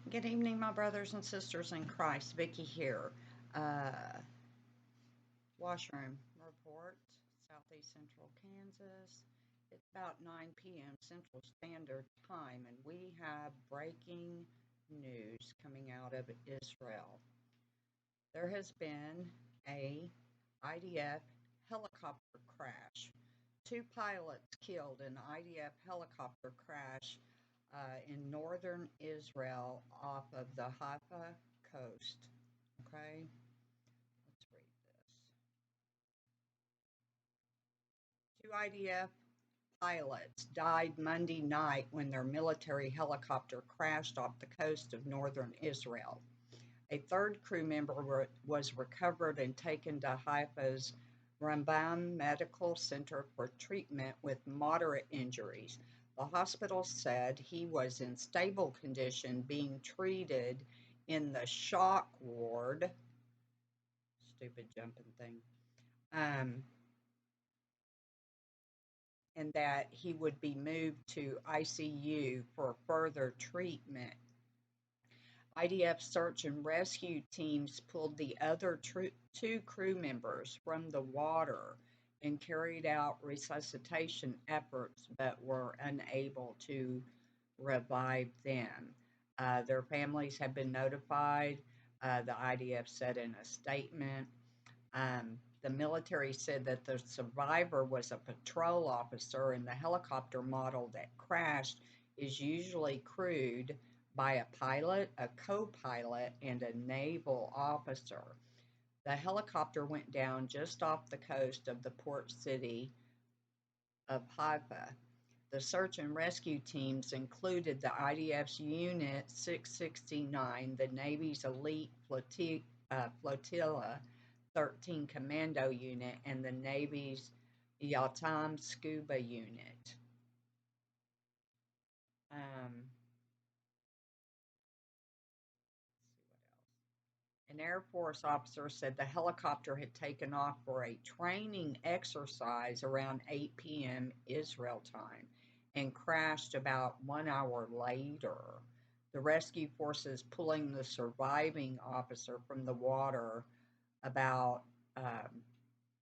Good evening, my brothers and sisters in Christ. Vicky here. Uh, Washroom report, Southeast Central Kansas. It's about 9 p.m. Central Standard Time, and we have breaking news coming out of Israel. There has been a IDF helicopter crash. Two pilots killed in IDF helicopter crash in northern Israel off of the Haifa coast. Okay, let's read this. Two IDF pilots died Monday night when their military helicopter crashed off the coast of northern Israel. A third crew member was recovered and taken to Haifa's Rambam Medical Center for treatment with moderate injuries. The hospital said he was in stable condition being treated in the shock ward. Stupid jumping thing. And that he would be moved to ICU for further treatment. IDF search and rescue teams pulled the other two crew members from the water and carried out resuscitation efforts but were unable to revive them. Their families have been notified, the IDF said in a statement. The military said that the survivor was a patrol officer, and the helicopter model that crashed is usually crewed by a pilot, a co-pilot, and a naval officer. The helicopter went down just off the coast of the port city of Haifa. The search and rescue teams included the IDF's Unit 669, the Navy's Elite Flotilla 13 Commando Unit, and the Navy's Yatam Scuba Unit. An Air Force officer said the helicopter had taken off for a training exercise around 8 p.m. Israel time and crashed about 1 hour later. The rescue forces pulling the surviving officer from the water about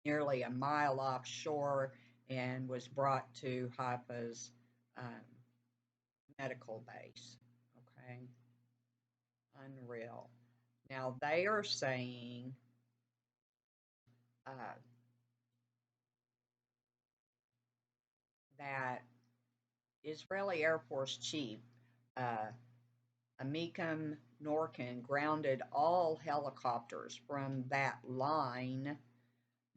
nearly a mile offshore and was brought to Haifa's medical base. Okay, unreal. Now they are saying that Israeli Air Force Chief Amikam Norkin grounded all helicopters from that line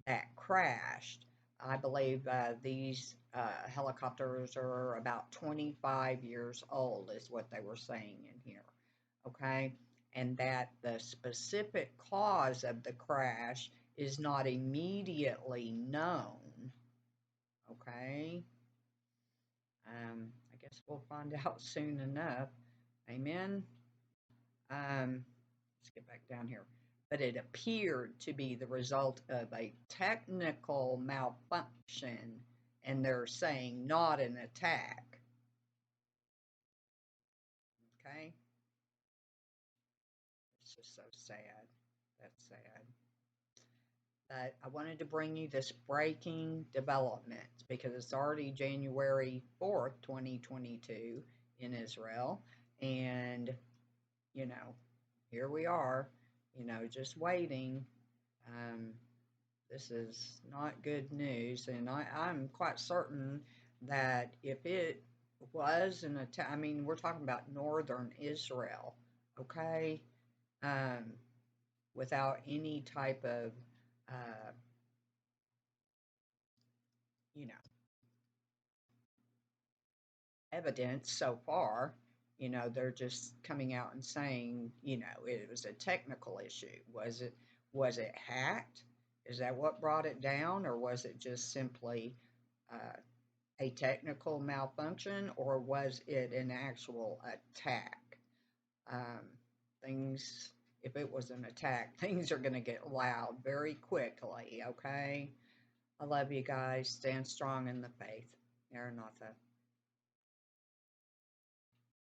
that crashed. I believe these helicopters are about 25 years old, is what they were saying in here. Okay, and that the specific cause of the crash is not immediately known. Okay, I guess we'll find out soon enough. Amen. Let's get back down here. But it appeared to be the result of a technical malfunction, and they're saying not an attack. Okay? It's just so sad. That's sad. But I wanted to bring you this breaking development because it's already January 4th, 2022 in Israel. And, here we are, just waiting. This is not good news. And I'm quite certain that if it was an attack, we're talking about northern Israel, okay? Without any type of, evidence so far. They're just coming out and saying, it was a technical issue. Was it hacked? Is that what brought it down, or was it just simply a technical malfunction, or was it an actual attack? Things, if it was an attack, things are going to get loud very quickly, okay? I love you guys. Stand strong in the faith. Maranatha.